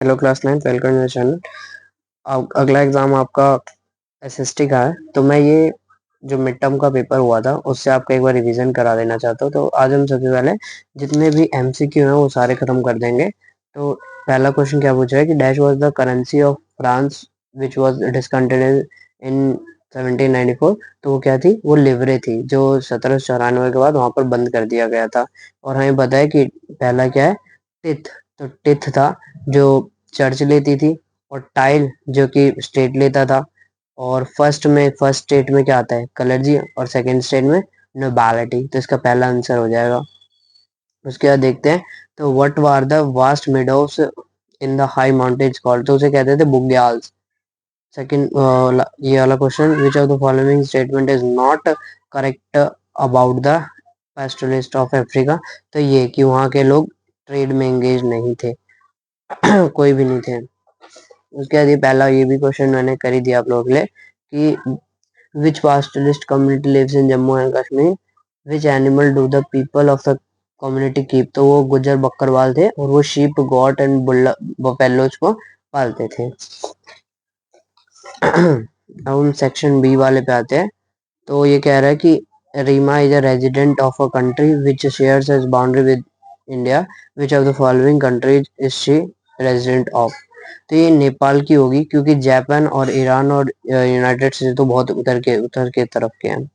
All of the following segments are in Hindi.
Hello class 9 welcome to channel. अगला एग्जाम आपका एसएसटी का है, तो मैं ये जो मिड टर्म का पेपर हुआ था उससे आपका एक बार रिवीजन करा देना चाहता हूँ। तो आज हम सबसे पहले जितने भी एमसीक्यू हैं वो सारे खत्म कर देंगे। तो पहला क्वेश्चन क्या पूछ रहा है कि dash was the currency of France which was discontinued in 1794। तो वो क्या थी? वो लिवरे थी, जो 1794 के बाद वहां पर बंद कर दिया गया था। और हमें पता है कि पहला क्या है? टिथ। तो टिथ था जो चर्च लेती थी, और टाइल जो कि स्टेट लेता था। और फर्स्ट स्टेट में क्या आता है? कलर्जी। और सेकंड स्टेट में नोबालिटी। तो इसका पहला आंसर हो जाएगा। उसके बाद देखते हैं, तो what were the vast meadows in the high mountains called? तो उसे कहते थे बुग्याल्स। सेकंड ये वाला question, which of the following statement is not correct about the pastoralist of Africa? तो ये कि वहाँ के लोग ट्रेड में एंगेज नहीं थे। कोई भी नहीं थे। उसके बाद ये पहला ये भी क्वेश्चन मैंने कर ही दिया आप लोगों के लिए कि विच pastoralist community lives in Jammu and Kashmir? Which animal do the people of the community keep? तो वो गुज्जर बकरवाल थे, और वो शीप गॉट एंड बफेलोज को पालते थे। अब हम सेक्शन बी वाले पे आते हैं। तो ये कह रहा है कि Reema is a resident of a country which shares is boundary with India. Which of the following countries is she resident of? तो ये नेपाल की होगी, क्योंकि जापान और ईरान और यूनाइटेड स्टेट तो बहुत उतर के तरफ के हैं।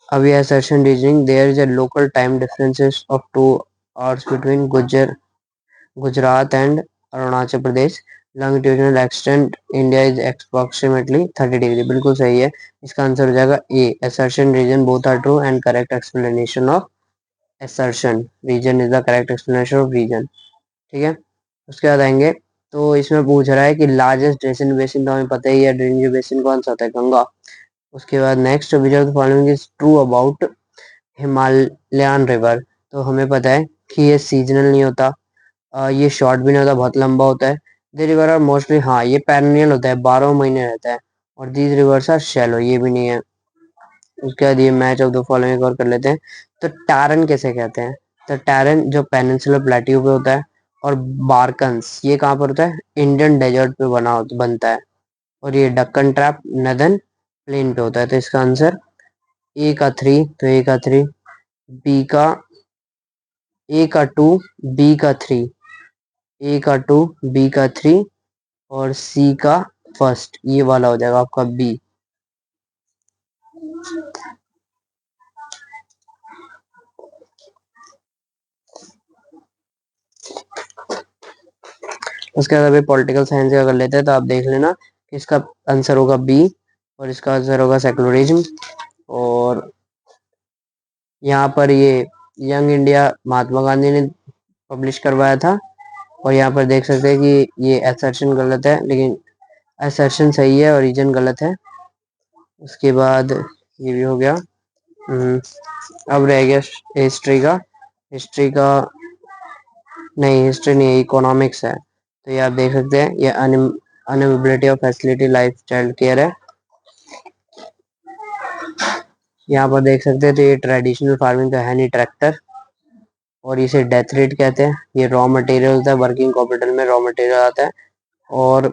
अब ये assertion reasoning, there is a local time differences of 2 hours between Gujarat and Arunachal Pradesh. Longitudinal extent India is approximately 30 degree. बिल्कुल सही है। इसका आंसर हो जाएगा ए। assertion reason both are true and correct explanation of assertion region is the correct explanation of region। ठीक है। उसके बाद आएंगे, तो इसमें पूछ रहा है कि लार्जेस्ट ड्रेसिन बेसिन, तो हमें पता ही है ड्रेनेज बेसिन कौन सा होता है? गंगा। उसके बाद next, which of the following is true about Himalayan river? तो हमें पता है कि ये सीजनल नहीं होता, ये शॉर्ट भी नहीं होता, बहुत लंबा होता है। द रिवर आर मोस्टली, हाँ ये पेरेनियल होता है, 12 महीने रहता है। और दीज रिवर्स आर शैलो, ये भी नहीं है। उसके बाद ये मैच ऑफ द फॉलोइंग और कर लेते हैं। तो टैरन कैसे कहते हैं? तो टैरन जो पेनिनसुलर प्लेट्यू पे होता है, और बारकन्स ये कहाँ पर होता है? इंडियन डेजर्ट पे बनता है। और ये डक्कन ट्रैप नदन प्लेन पे होता है। तो इसका आंसर ए का 3, तो ए का 3, बी का ए का 2, बी का 3, ए का 2, बी का 3, और सी का फर्स्ट, ये वाला हो जाएगा आपका बी। उसके बाद अभी पॉलिटिकल साइंस का कर लेते हैं, तो आप देख लेना कि इसका आंसर होगा बी, और इसका आंसर होगा सेकुलरिज्म। और यहाँ पर ये यंग इंडिया महात्मा गांधी ने पब्लिश करवाया था। और यहाँ पर देख सकते हैं कि ये असर्शन गलत है, लेकिन असर्शन सही है और रीजन गलत है। उसके बाद ये भी हो गया। अब रह गया हिस्ट्री का। हिस्ट्री का नहीं, हिस्ट्री नहीं, इकोनॉमिक्स है। तो ये आप देख सकते हैं, ये inability of facility life child care है। यहाँ पर देख सकते हैं, तो ये ट्रेडिशनल फार्मिंग तो है नहीं, ट्रैक्टर। और इसे डेथ रेट कहते हैं। ये रॉ मटेरियल होता है, वर्किंग कैपिटल में रॉ मटेरियल आता है। और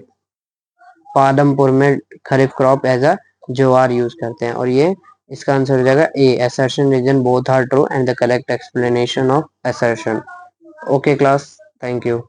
पादमपुर में kharif crop as a jowar use करते हैं। और ये इसका आंसर हो जाएगा A. Assertion reason both are true and the correct explanation of assertion. Okay class, thank you.